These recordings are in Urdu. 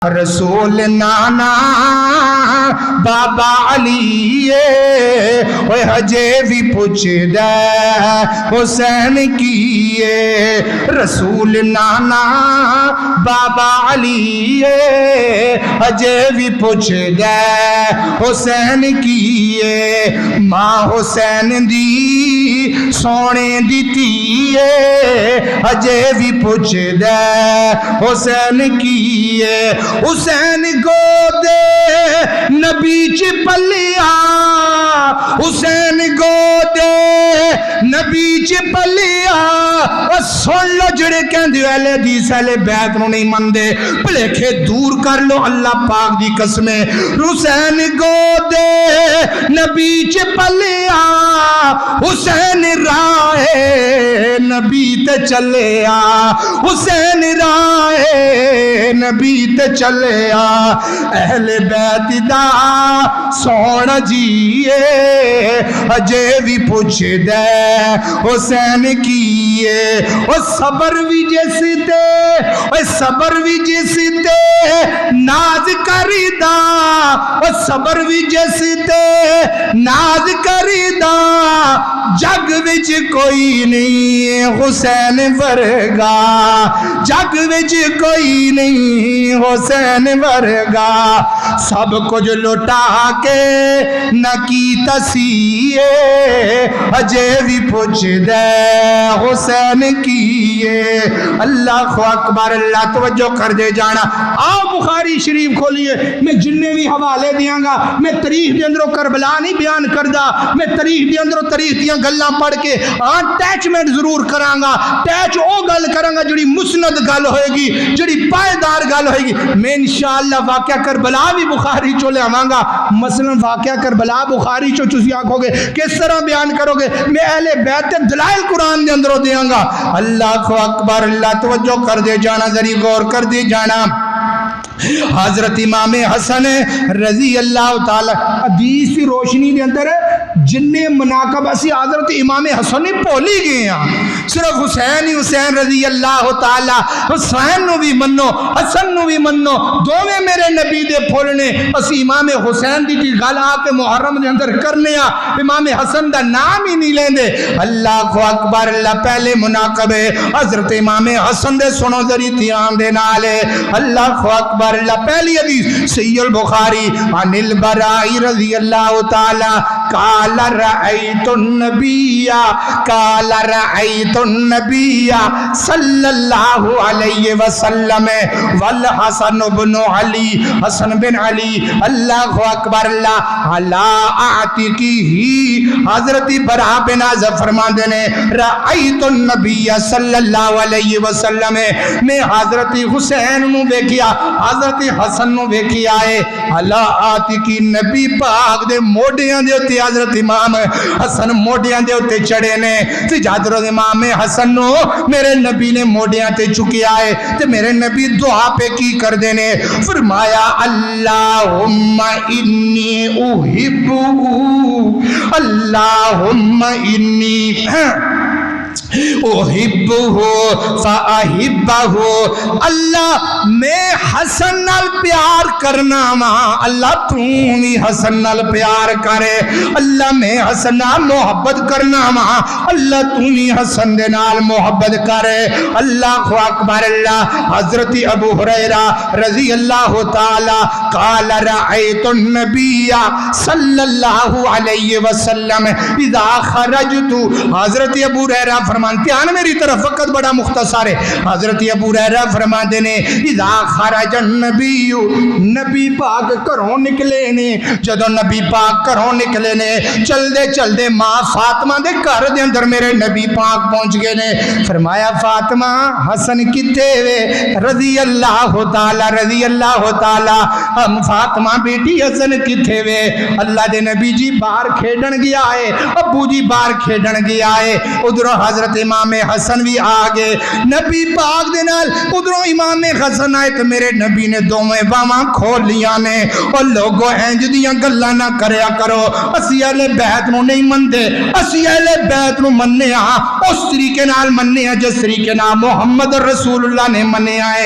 رسول نانا بابا علی اوے ہجے بھی پوچھدا حسین کیے رسول نانا بابا علی ہجے بھی پوچھدا حسین کیے ماں حسین دی سونے دی تیے ہجے بھی پوچھدا حسین کیے حسین گودے نبی چ پلیا حسین گودے نبی چ پلیا سن لو جڑے کہندے اہل حدیث اہل بیت نو نہیں مندے بھلیکھے دور کر لو اللہ پاک دی قسمیں حسین گودے نبی چ پلیا حسین راہ نبی تے چلیا حسین راہ نبی تے چلیا اہل بیت دا سونا جیے اجے بھی پوچھ دے حسین کیے او صبر بھی جس تے او صبر بھی جس تے ناز کریدا او صبر بھی جس تے ناز کریدا جگ وچ کوئی نہیں حسین ورگا جگ وچ کوئی نہیں حسین ورگا سب کچھ لٹا کے نہ کیتا سیے اجے بھی پوچھ دے حسین کیے اللہ اکبر اللہ توجہ کر دے جانا آؤ بخاری شریف کھولیے میں جننے بھی حوالے دیاں گا میں تاریخ دے اندروں کربلا نہیں بیان کردہ میں تاریخ دے اندروں تاریخ دیاں گلاں پڑھ کے ٹیچمنٹ ضرور کرانگا ٹیچ او گل کرانگا جڑی مسند گل ہوئے گی جڑی پائیدار گل ہوئے گی میں انشاءاللہ واقعہ کربلا بھی بخاری چو لے آمانگا مثلا واقعہ کربلا بخاری چو چوسی آنکھو گے کس طرح بیان کرو گے میں اہل بیت دلائل قرآن دے اندروں دیاں گا اللہ اکبر اللہ توجہ کر دے جانا ذری غور کر دے جانا حضرت امام حسن رضی اللہ تعالی حدیث کی روشنی دے اندر جننے مناقب اسی حضرت امام حسن نے پولی گئے ہیں صرف حسین ہی حسین رضی اللہ تعالی حسین نو بھی منو حسن نو بھی منو دوویں میرے نبی دے پھولنے اسی امام حسین دی گل آ کے محرم دے اندر کرنے امام حسن دا نام ہی نہیں لیندے اللہ اکبر اللہ پہلے مناقب ہے حضرت امام حسن دے سنو ذری دھیان دے نالے اللہ اکبر اللہ پہلی حدیث صحیح البخاری عن البراء رضی اللہ تعالی قال رأیت النبی صلی اللہ علیہ وسلم والحسن بن علی حسن بن علی اللہ اکبر اللہ علا اعتقی ہی حضرت براء بن عازب فرما دینے رأیت النبی صلی اللہ علیہ وسلم میں حضرت حسین نو بیکیا حضرت حسن نو ویکھی آئے اللہ آتی کی نبی پاک دے موڈیاں دے ہوتے حضرت امام حسن موڈیاں دے ہوتے چڑے نے تے حضرت امام حسن نو میرے نبی نے موڈیاں تے چکی آئے تے میرے نبی دعا پہ کی کر دینے فرمایا اللہم انی احبو اللہم انی احبہ فاحبہ اللہ میں حسن نال پیار کرنا ماں اللہ تو بھی حسن نال پیار کرے اللہ میں حسن نال محبت کرنا ماں اللہ تو بھی حسن دے نال محبت کرے اللہ اکبر اللہ حضرت ابو ہریرہ رضی اللہ تعالی قال رأیت النبی صلی اللہ علیہ وسلم اذا خرجت حضرت ابو ہریرہ فرمانتے ہیں میری طرف وقت بڑا مختصر ہے حضرت ابو ہریرہ فرماتے نے اذا خرج النبی نبی پاک گھروں نکلے نے جدوں نبی پاک گھروں نکلے نے چل دے ماں فاطمہ دے گھر دے اندر میرے نبی پاک پہنچ گئے نے فرمایا فاطمہ حسن کتے وے رضی اللہ تعالی ہم فاطمہ بیٹی حسن کتے وے اللہ دے نبی جی باہر کھیڈن گیا ہے ابو جی باہر کھیڈن گیا ہے ادھر حضرت امام حسن بھی آگے نبی پاک دے نال ادھروں امام حسن آئے تو میرے نبی نے دوویں باواں کھول لیاں نے اور لوگوں انج دیاں گلاں نہ کریا کرو اسی اہل بیت نو نہیں مندے اسی اہل بیت نو مننے ہاں اس طریقے نال مننے ہاں جس طریقے نال محمد رسول اللہ نے مننے آئے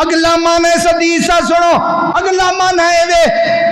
اگلا معنی اس حدیث کا سنو، اگلا معنی ہے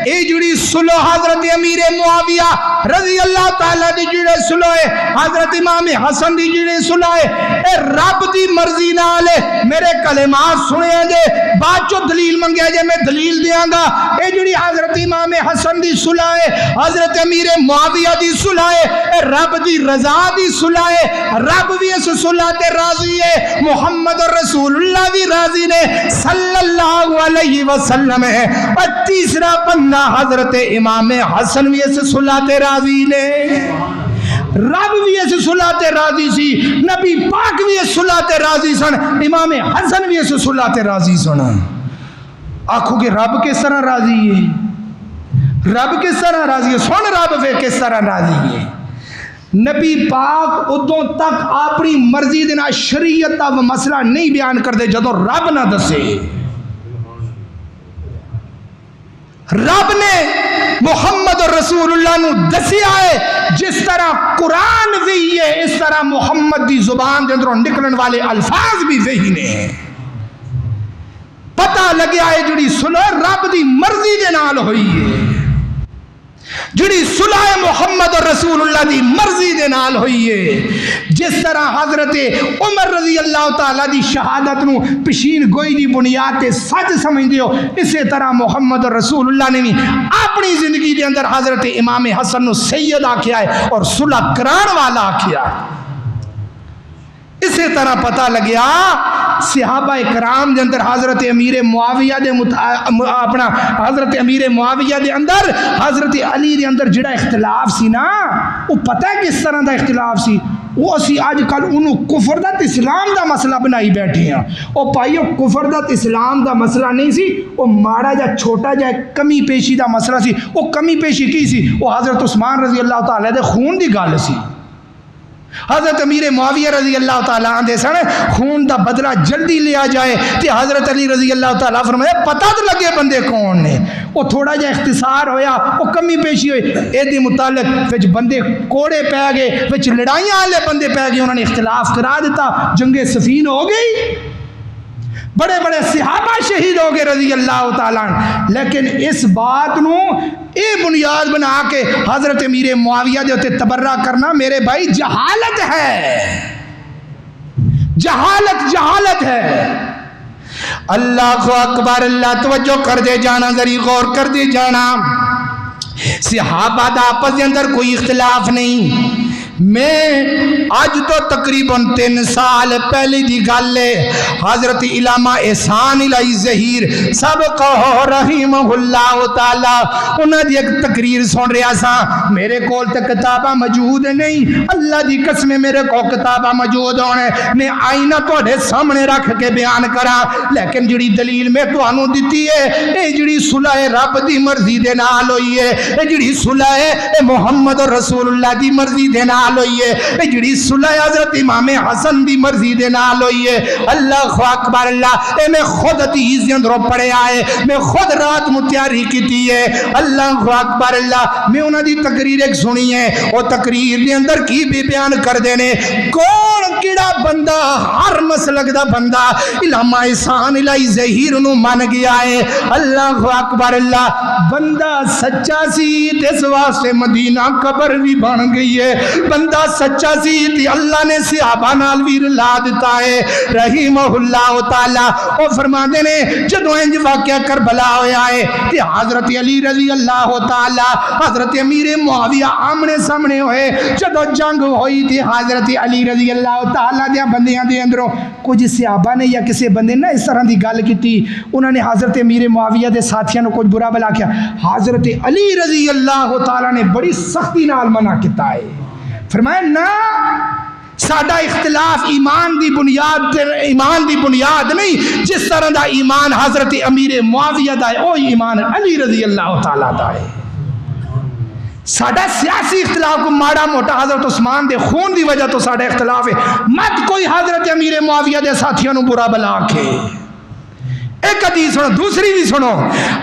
اے جڑی صلح حضرت امیر معاویہ رضی اللہ تعالیٰ دی جڑے صلح ہے، حضرت امام حسن دی جڑے صلح ہے، اے رب دی مرضی نال میرے کلمات سنے جے، بعد چو دلیل منگیا جے میں دلیل دیاں گا۔ اے جڑی حضرت امام حسن دی صلح ہے، حضرت امیر معاویہ دی صلح ہے، اے رب دی رضا دی صلح ہے، رب بھی اس صلح تے راضی ہے، محمد رسول اللہ بھی راضی نے صلی اللہ علیہ وسلم ہے، اور تیسرا بندہ حضرت امام حسن بھی اس صلح تے راضی نے، رب بھی اس صلح تے راضی سی، نبی پاک بھی اس صلح تے راضی سن، امام حسن بھی اس صلح تے راضی سن۔ آنکھوں کہ رب کس طرح راضی ہے، رب کس طرح راضی ہے، سن رب پھر کس طرح راضی ہے۔ نبی پاک ادوں تک اپنی مرضی دینا شریعت کا مسئلہ نہیں بیان کرتے جدوں رب نہ دسے، رب نے محمد رسول اللہ نو دسیا ہے، جس طرح قرآن وحی ہے اس طرح محمد دی زبان دے اندروں نکلن والے الفاظ بھی وحی نے، پتہ لگیا ہے جڑی صلح رب دی مرضی دے نال ہوئی ہے، جڑی صلح محمد رسول اللہ دی مرضی دے نال ہوئی ہے، جس طرح حضرت عمر رضی اللہ تعالیٰ دی شہادت نو پشین گوئی دی بنیاد تے سچ سمجھ دیو، اسی طرح محمد رسول اللہ نے بھی اپنی زندگی دے اندر حضرت امام حسن نو سید آکھیا ہے اور صلح کران والا آکھیا ہے۔ اسی طرح پتہ لگیا صحابہ کرام دے اندر حضرت امیر معاویہ دے اپنا حضرت امیر معاویہ دے اندر حضرت علی دے اندر جڑا اختلاف سی نا، وہ پتہ ہے کس طرح دا اختلاف سی، وہ اسی آج کل انہوں کفر دا اسلام دا مسئلہ بنائی بیٹھے ہیں۔ وہ پائیو کفر دا اسلام دا مسئلہ نہیں سی، وہ ماڑا جا چھوٹا جا کمی پیشی دا مسئلہ سی۔ وہ کمی پیشی کی سی؟ وہ حضرت عثمان رضی اللہ تعالیٰ دے خون دی گال سی۔ حضرت امیر معاویہ رضی اللہ تعالیٰ عنہ سن خون دا بدلہ جلدی لیا جائے، تے حضرت علی رضی اللہ تعالیٰ فرمایا پتہ تو لگے بندے کون نے، وہ تھوڑا جا اختصار ہویا، وہ کمی پیشی ہوئی، اے دی متعلق وچ بندے کوڑے پہ گئے، وچ لڑائیاں والے بندے پہ گئے، انہوں نے اختلاف کرا دیتا، جنگ صفین ہو گئی، بڑے بڑے صحابہ شہید ہو گئے رضی اللہ تعالیٰ عنہ۔ لیکن اس بات نو اے بنیاد بنا کے حضرت امیر معاویہ دے ہوتے تبرہ کرنا میرے بھائی جہالت ہے، جہالت ہے۔ اللہ اکبر، اللہ توجہ کر دے جانا، ذری غور کر دے جانا، صحابہ دا آپس دے اندر کوئی اختلاف نہیں۔ میں آج تو تقریباً 3 سال پہلے دی گل ہے، حضرت علامہ احسان الہی ظہیر سبقہ رحمہ اللہ تعالی انہاں دی ایک تقریر سن رہا سا، میرے کول تے کتاباں موجود نہیں، اللہ دی قسم میرے کو کتاباں موجود ہونے، میں آئینہ تواڈے سامنے رکھ کے بیان کراں، لیکن جڑی دلیل میں تانوں دتی ہے اے جڑی صلح رب دی مرضی دے نال ہوئی ہے، اے جڑی صلح ہے اے محمد رسول اللہ دی مرضی دے نال ہوئی ہے، جڑی صلح حضرت امام حسن دی مرضی دے نال ہوئی ہے۔ اللہ اکبر، اللہ اے میں خود حدیث دے اندروں پڑھیا ہے، میں خود رات نو تیاری کیتی ہے۔ اللہ اکبر، اللہ میں انہاں دی تقریر ایک سنی ہے، او تقریر دے اندر کی بھی بیان کر دینے، کون کیڑا بندہ ہر مسلک دا بندہ علامہ احسان الہی ظہیر نو من گیا ہے۔ اللہ اکبر، اللہ بندہ سچا سی تے اس واسطے مدینہ قبر بھی بن گئی ہے، بندہ سچا سی تے اللہ نے صحابہ نال بھی رلا دیتا ہے رحمہ اللہ تعالی۔ وہ فرماتے نے جدوں انج واقعہ کربلا ہویا ہے تے حضرت علی رضی اللہ تعالی حضرت امیر معاویہ آمنے سامنے ہوئے، جدوں جنگ ہوئی تے حضرت علی رضی اللہ تعالی دے بندیاں دے اندروں کچھ صحابہ نے یا کسی بندے نے اس طرح دی گل کیتی، انہوں نے حضرت امیر معاویہ دے ساتھیاں نو کچھ برا بلا کیا، حضرت علی رضی اللہ تعالی نے بڑی سختی نال منع کیتا ہے، فرمایا نہ ساڈا اختلاف ایمان دی بنیاد نہیں، جس طرح دا ایمان حضرت امیر معاویہ دا ہے او ایمان علی رضی اللہ تعالی دا ہے۔ ساڈا سیاسی اختلاف کو ماڑا موٹا حضرت عثمان دے خون دی وجہ تو ساڈا اختلاف ہے، مت کوئی حضرت امیر معاویہ دے ساتھیاں نو برا بلا کے۔ ایک حدیث سنو، دوسری بھی سنو.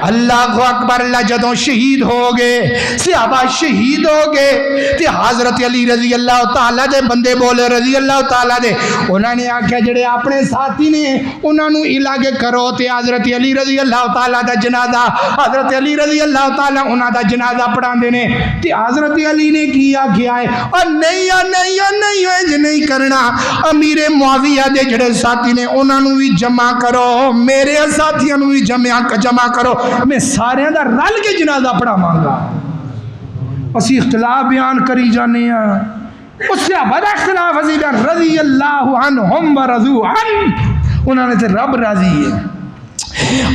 اللہ اکبر. اللہ جدوں شہید ہو گئے، صحابہ شہید ہو گئے تے حضرت علی رضی اللہ تعالیٰ دے بندے بولے رضی اللہ تعالیٰ دے، انہوں نے آکھیا جڑے اپنے ساتھی نے انہوں نے علاقے کرو تے حضرت علی رضی اللہ تعالیٰ دا جنازہ، حضرت علی رضی اللہ تعالیٰ انہوں دا جنازہ پڑھا دینے. تے حضرت علی نے کیا ہے اور نہیں کرنا، امیر معاویہ دے جڑے ساتھی نے انہوں نے بھی جمع کرو، میرے ساتھیوں نے بھی جمع کرو، میں سارے دا رل کے جنازہ پڑھا مانگا. اسی اختلاف بیان کری جانے ہیں، اس سے بڑا اختلاف حضیدہ رضی اللہ عنہم و رضو عنہ، انہوں نے سے رب راضی ہے.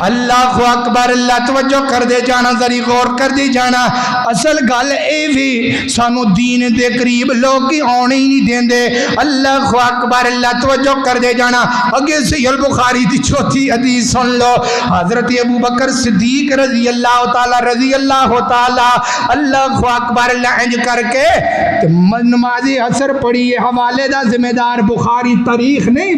اللہ اکبر. اللہ توجہ کر دے جانا، ذری غور کر دے جانا. اصل گل اے بھی سانو دین دے قریب لوگ کی آنے ہی نہیں دین دے. اللہ اکبر. اللہ توجہ کر دے جانا. اگے صحیح البخاری دی چوتھی حدیث سن لو. حضرت ابو بکر صدیق رضی اللہ تعالی اللہ اکبر. اللہ انج کر کے نماز عصر پڑھی ہے، حوالے دا ذمہ دار بخاری، تاریخ نہیں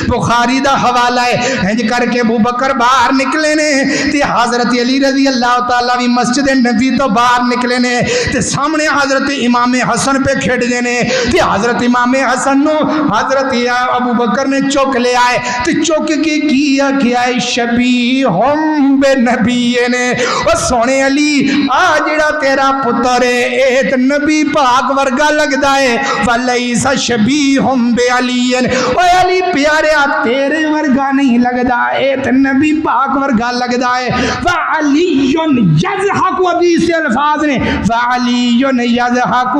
بخاری دا حوالہ ہے. انج کر کے ابو بکر باہر نکلے نے تے حضرت علی رضی اللہ تعالیٰ بھی مسجد نبی تو باہر نکلے نے تے سامنے حضرت امام حسن پہ کھیڑ دینے تے حضرت امام حسن نو حضرت ابو بکر نے چوک لے آئے تے چوک کے کیا ہے شبیہم بے نبی نے، او سونے علی آ جڑا تیرا پتر ہے ایت نبی پاک ورگا لگدا ہے، ولیس شبیہم بے علی، او علی پیارے تیرے ورگا نہیں لگدا، ایت نبی پاک ورگا لگدا ہے. وعلی یضحک، حدیث الفاظ نے وعلی یضحک،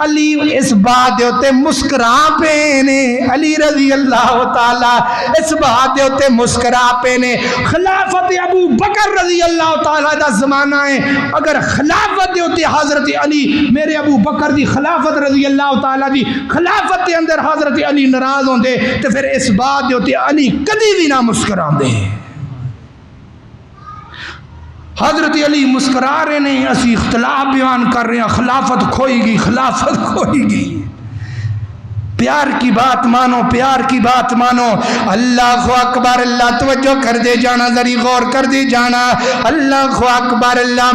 علی اس بات دے اوتے مسکرا پے نے، علی رضی اللہ تعالی اس بات دے اوتے مسکرا پے نے. خلافت ابو بکر رضی اللہ تعالی دا زمانہ ہے، اگر خلافت دے اوتے حضرت علی میرے ابو بکر دی خلافت رضی اللہ تعالی دی خلافت دے اندر حضرت علی ناراض ہوندے تے پھر اس بات دے اوتے علی کدی بھی نہ مسکراندے. حضرت علی مسکرا رہے ہیں، اسی اختلاف بیان کر رہے ہیں، خلافت کھوئی گئی. پیار کی بات مانو، پیار کی بات مانو. اللہ اکبر. اللہ توجہ کر دے جانا، ذری غور کر دے جانا. اللہ اکبر. اللہ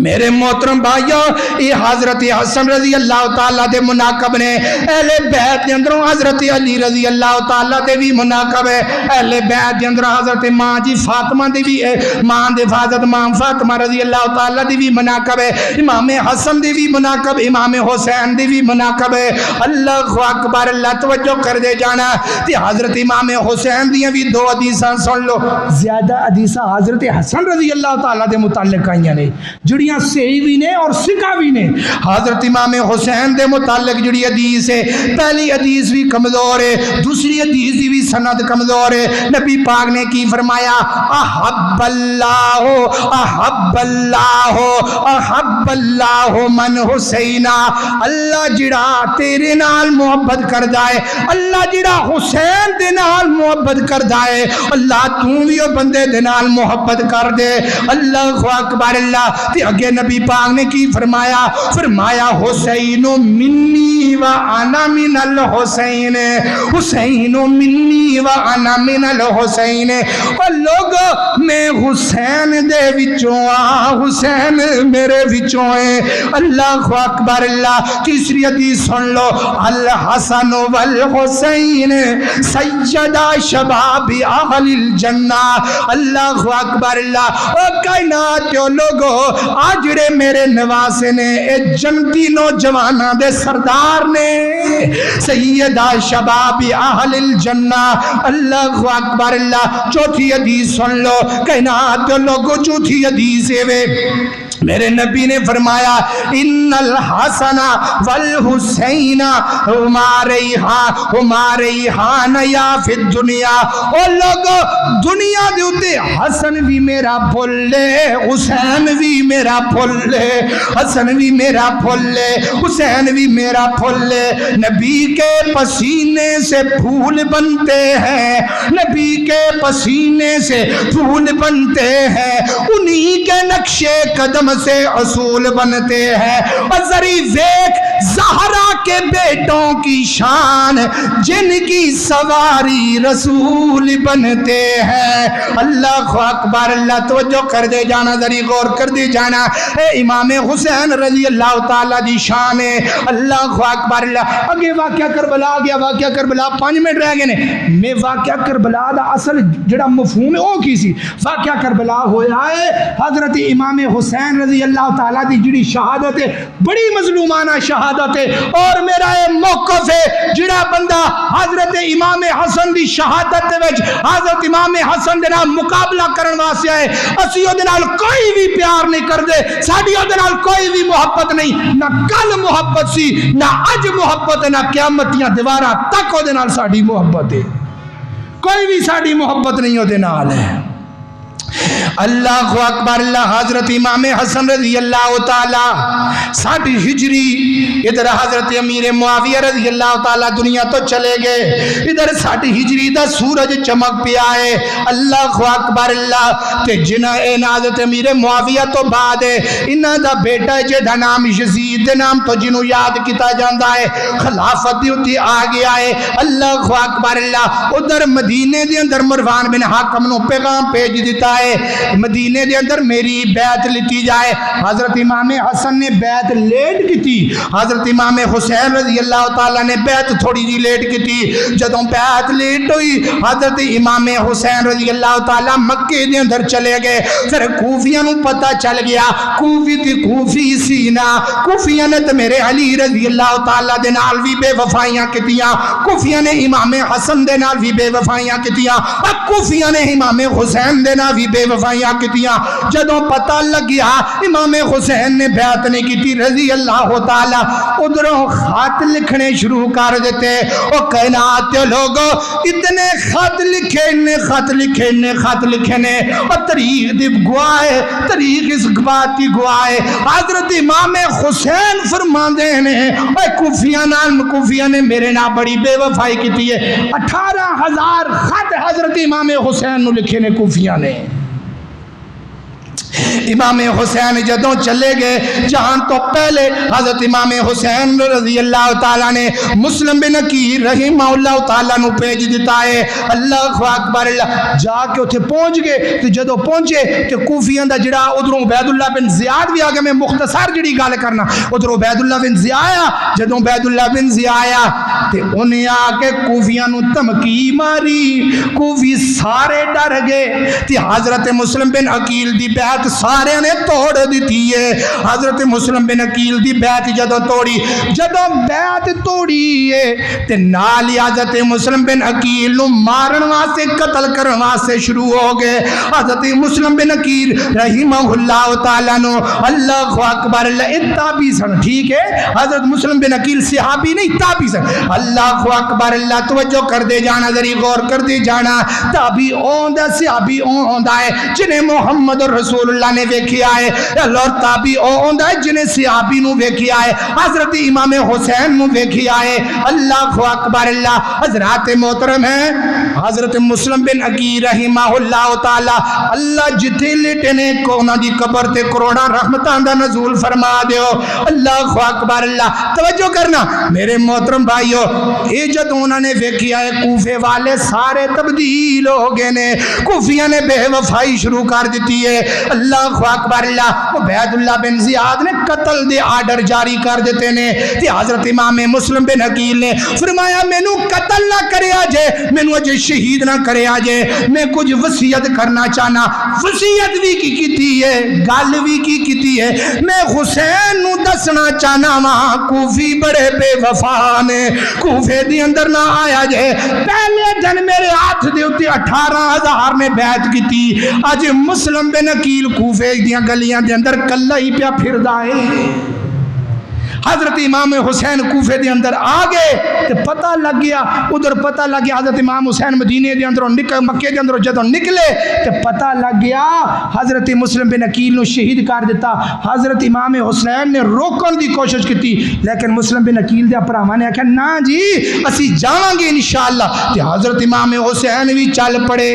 میرے محترم بھائیو، یہ حضرت حسن رضی اللہ تعالیٰ دے مناقب نے. اہل بیت دے اندروں حضرت علی رضی اللہ تعالیٰ دے بھی مناقب ہے. اہل بیت دے اندر حضرت ماں جی فاطمہ دے بھی ماں دے حضرت ماں فاطمہ رضی اللہ تعالیٰ دی بھی مناقب ہے. امام حسن دی بھی مناقب، امام حسین دی بھی مناقب ہے. اللہ اکبر. اللہ توجہ کر دے جانا. تے حضرت امام حسین دیاں بھی دو حدیثاں سن لو. زیادہ حدیثاں حضرت حسن رضی اللہ تعالیٰ دے متعلق آئیاں نے، جڑیاں صحیح بھی نے اور سکا بھی نے. حضرت امام حسین دے متعلق جڑی حدیث ہے، پہلی حدیث بھی کمزور ہے، دوسری حدیث بھی سند کمزور ہے. نبی پاک نے کی فرمایا، احب اللہ من حسینہ. اللہ جڑا تیرے نال محبت کردا ہے، اللہ جڑا حسین دے نال محبت کردا ہے، اللہ تو بھی او بندے دے نال محبت کر دے. اللہ اکبر. اللہ تے اگے نبی پاک نے کی فرمایا حسین منی و انا من الحسین، حسین منی و انا من الحسین. اور لوگ میں حسین دے وچوں حسین میرے وچوں ہے. اللہ اکبر. اللہ تیسری حدیث سن لو، الحسن والحسین سیدہ شباب اہل الجنہ. اللہ اکبر. اللہ او کائنات جو لوگو آجڑے میرے نواسے نے، اے جنتی نوجوانہ دے سردار نے، سیدہ شباب اہل الجنہ. اللہ اکبر. اللہ چوتھی حدیث سن لو، کائنات جو لوگو چوتھی حدیث ہے میرے نبی نے فرمایا، ان الحسن والحسین ہما ریحان یا فی الدنیا. او لوگو دنیا دے اتے حسن بھی میرا پھول لے، حسین بھی میرا پھول لے، حسن بھی میرا پھول لے، حسین بھی میرا پھول لے. نبی کے پسینے سے پھول بنتے ہیں، نبی کے پسینے سے پھول بنتے ہیں، انہی کے نقشے قدم سے اصول بنتے ہیں. اور ذری ویک زہرا کے بیٹوں کی شان جن کی سواری رسول بنتے ہیں. اللہ اکبر. اللہ توجہ کر دے جانا, ذری غور کر دے جانا. اے امام حسین رضی اللہ تعالیٰ دی شان ہے. اللہ اکبر. اللہ اگے واقعہ کربلا آ گیا. واقعہ کربلا 5 منٹ رہ گئے نے. میں واقعہ کربلا دا اصل جڑا مفہوم ہے وہ کی سی. واقعہ کربلا ہویا ہے حضرت امام حسین رضی اللہ تعالیٰ دی جڑی شہادت ہے, بڑی مظلومانہ شہادت ہے. اور میرا یہ موقف ہے جڑا بندہ حضرت امام حسن دی شہادت دے وچ حضرت امام حسن دے نال مقابلہ کرن واسطے آئے. اسی او دے نال کوئی بھی پیار نہیں کردے, ساڈی او دے نال کوئی بھی محبت نہیں. نہ کل محبت سی, نہ اج محبت ہے, نہ قیامت دیاں دیواراں تک او دے نال ساڈی محبت ہے. کوئی بھی ساڈی محبت نہیں او دے نال ہے. اللہ اکبر. اللہ حضرت امام حسن رضی اللہ تعالی 60 ہجری, ادھر حضرت امیر معاویہ رضی اللہ تعالی دنیا تو چلے گئے, ادھر 60 ہجری دا سورج چمک پیا ہے. اللہ اکبر. اللہ تے جنہ اے حضرت امیر معاویہ تو بعد ہے انہاں دا بیٹا ہے جے دا نام یزید دے نام تو جنوں یاد کیتا جاندا ہے, خلافت دی اُتے آ گیا ہے. اللہ اکبر. اللہ ادھر مدینے دے اندر مروان بن حاکم نو پیغام بھیج دیتا ہے مدینے دے اندر میری بیعت لیتی جائے. حضرت امام حسن نے بیعت لیٹ کی تھی, حضرت امام حسین رضی اللہ تعالیٰ نے بیعت تھوڑی جی لیٹ کی تھی. جدوں بیعت لیٹ ہوئی حضرت امام حسین رضی اللہ تعالیٰ مکے دے اندر چلے گئے. پھر کوفیاں نو پتہ چل گیا, کوفی تے کوفی سی نا, کوفیاں نے تے میرے علی رضی اللہ تعالیٰ دے نال بھی بے وفائیاں کیتیاں, کوفیاں نے امام حسن دے نال بھی بے وفائیاں کیتیاں, کوفیاں نے امام حسین دے نال بھی بے وفائیاں کیتیاں. جدوں پتہ لگ گیا امام حسین نے بیعت نہیں کیتی رضی اللہ تعالی, ادھروں خط لکھنے شروع کر دیتے. او کائنات کے لوگوں اتنے خط لکھے نے, خط لکھے نے, خط لکھے نے, اور تاریخ دی گواہ ہے, تاریخ اس بات کی گواہ ہے. حضرت امام حسین فرماندے نے اے کوفیاں نے میرے نال بڑی بے وفائی کیتی ہے. 18,000 خط حضرت امام حسین نو لکھے نے کوفیاں نے. امام حسین جدوں چلے گئے جہان تو پہلے حضرت امام حسین رضی اللہ تعالیٰ نے مسلم بن عقیل رحمہ اللہ تعالیٰ نو بھیج دیتا ہے. اللہ اکبر. اللہ جا کے اتھے پہنچ گئے. تو جدوں پہنچے تو کوفیاں دا جڑا ادھروں عبید اللہ بن زیاد بھی آگے, میں مختصر جڑی گل کرنا, ادھروں عبید اللہ بن زیاد آیا. جدوں عبید اللہ بن زیاد آیا تے انہیں آ کے کوفیاں نو دھمکی ماری, کوفی سارے ڈر گئے. تے حضرت مسلم بن عقیل دی بیعت سارے نے توڑ دیتی ہے. حضرت مسلم بن عقیل دی بیعت جدوں توڑی, جدوں بیعت توڑی ہے تے نال ہی حضرت مسلم بن عقیل نو مارن واسطے قتل کرن واسطے شروع ہو گئے. حضرت مسلم بن عقیل رحمہ اللہ تعالیٰ نو اللہ اکبر. اللہ تابعی سن, ٹھیک ہے, حضرت مسلم بن عقیل صحابی نہیں تابعی سن. اللہ اکبر. اللہ توجہ کر دے جانا, ذری غور کر دے جانا. تابعی اوندا صحابی اوندا ہے جنہیں محمد رسول اللہ نے ویکھیا ہے, اور تابعی اوندا ہے جنہیں صحابی نو ویکھیا ہے, حضرت امام حسین نو ویکھیا ہے. اللہ اکبر. اللہ حضرات محترم ہیں حضرت مسلم بن عقیل رحمہ اللہ تعالی, اللہ جتھے لیٹے نے کو انہاں دی قبر تے کروڑاں رحمتاں دا نزول فرما دیو. اللہ اکبر. اللہ توجہ کرنا میرے محترم بھائیو, اے جدوں انہاں نے ویکھیا ہے کوفے والے سارے تبدیل ہو گئے نے, کوفیاں نے بے وفائی شروع کر دیتی ہے. اللہ اکبر. اللہ عبید اللہ بن زیاد نے قتل دے آرڈر جاری کر دیتے نے. تے حضرت امام مسلم بن عقیل نے فرمایا مینوں قتل نہ کریا جے, مینوں اجے شہید نہ کریا جے, میں کچھ وصیت کرنا چاہنا. وصیت بھی کی کیتی ہے, گل بھی کی کیتی ہے, میں حسین نو دسنا چاہنا وا کوفی بڑے بے وفا نے, کوفے دی اندر نہ آیا جے. پہلے دن میرے ہاتھ دے اوتے 18,000 نے بیعت کیتی, اج مسلم بن عقیل کوفے دیاں گلیاں دے اندر کلا ہی پیا پھردا ہے. حضرت امام حسین کوفے دے اندر آ گئے تے پتہ لگ گیا, ادھر پتہ لگ گیا حضرت امام حسین مدینے دے اندروں مکے دے اندروں جدوں نکلے تے پتہ لگ گیا حضرت مسلم بن عقیل نو شہید کر دیتا. حضرت امام حسین نے روکن دی کوشش کی, لیکن مسلم بن عقیل دے بھراواں نے آکھیا نا جی اسی جاواں گے انشاءاللہ. تے حضرت امام حسین بھی چل پڑے,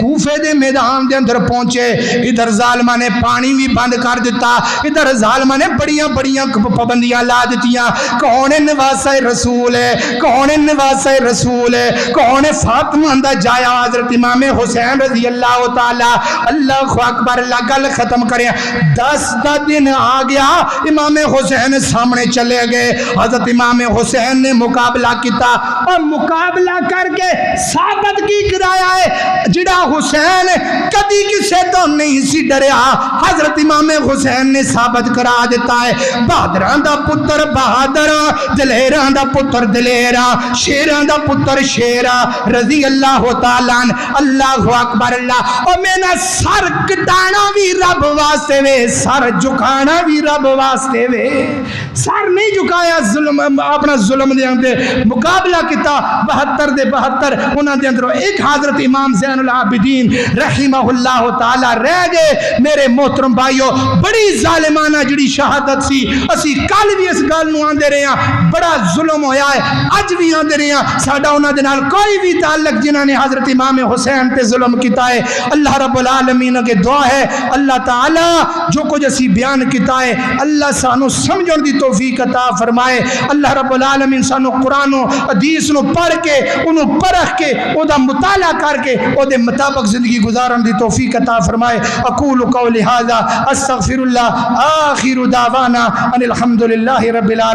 کوفے دے میدان دے اندر پہنچے. ادھر ظالماں نے پانی بھی بند کر دیتا, ادھر ظالماں نے بڑیاں بڑیاں پابندیاں گڈیاں لا دتیاں. کون ہے نواسہ رسول ہے؟ کون ہے نواسہ رسول ہے؟ کون ہے فاطمہ دا جایا حضرت امام حسین رضی اللہ تعالی. اللہ اکبر. اللہ گل ختم کرے. 10 دا دن آ گیا, امام حسین سامنے چلے گئے. حضرت امام حسین نے مقابلہ کیتا اور مقابلہ کر کے ثابت کی کرایا ہے جڑا حسین کدی کسے تو نہیں سی ڈریا, حضرت امام حسین نے ثابت کرا دیتا ہے. بہادراں دا پتر بہادر, دلیراں دا پتر دلیرا, شیراں دا پتر شیرا رضی اللہ تعالی عنہ. اللہ اکبر. اللہ او میرا سر کٹانا بھی رب واسطے وے, سر جھکانا بھی رب واسطے وے. سر نہیں جھکایا, ظلم اپنا ظلم دے اندر مقابلہ کیتا. 72 دے 72 انہاں دے اندر ایک حضرت امام زین العابدین رحمہ اللہ تعالی رہ گئے. میرے محترم بھائیو, بڑی ظالمانہ جڑی شہادت سی. اسی کل بھی اس گل نو آندے رہے ہاں, بڑا ظلم ہویا ہے, اج بھی آندے رہے ہاں. ساڈا انہاں دے نال کوئی بھی تعلق جنہاں نے حضرت امام حسین تے ظلم کیتا ہے. اللہ رب العالمین کے دعا ہے اللہ تعالی جو کچھ اسی بیان کیتا ہے اللہ سانو سمجھن دی توفیق عطا فرمائے. اللہ رب العالمین سانو قرآن و حدیث نو پڑھ کے انہوں پرکھ کے او دا مطالعہ کر کے او دے مطابق زندگی گزارن دی توفیق عطا فرمائے. اقول قولی ھذا استغفر اللہ, آخر دعوانا ان الحمد للہ رب العالمین.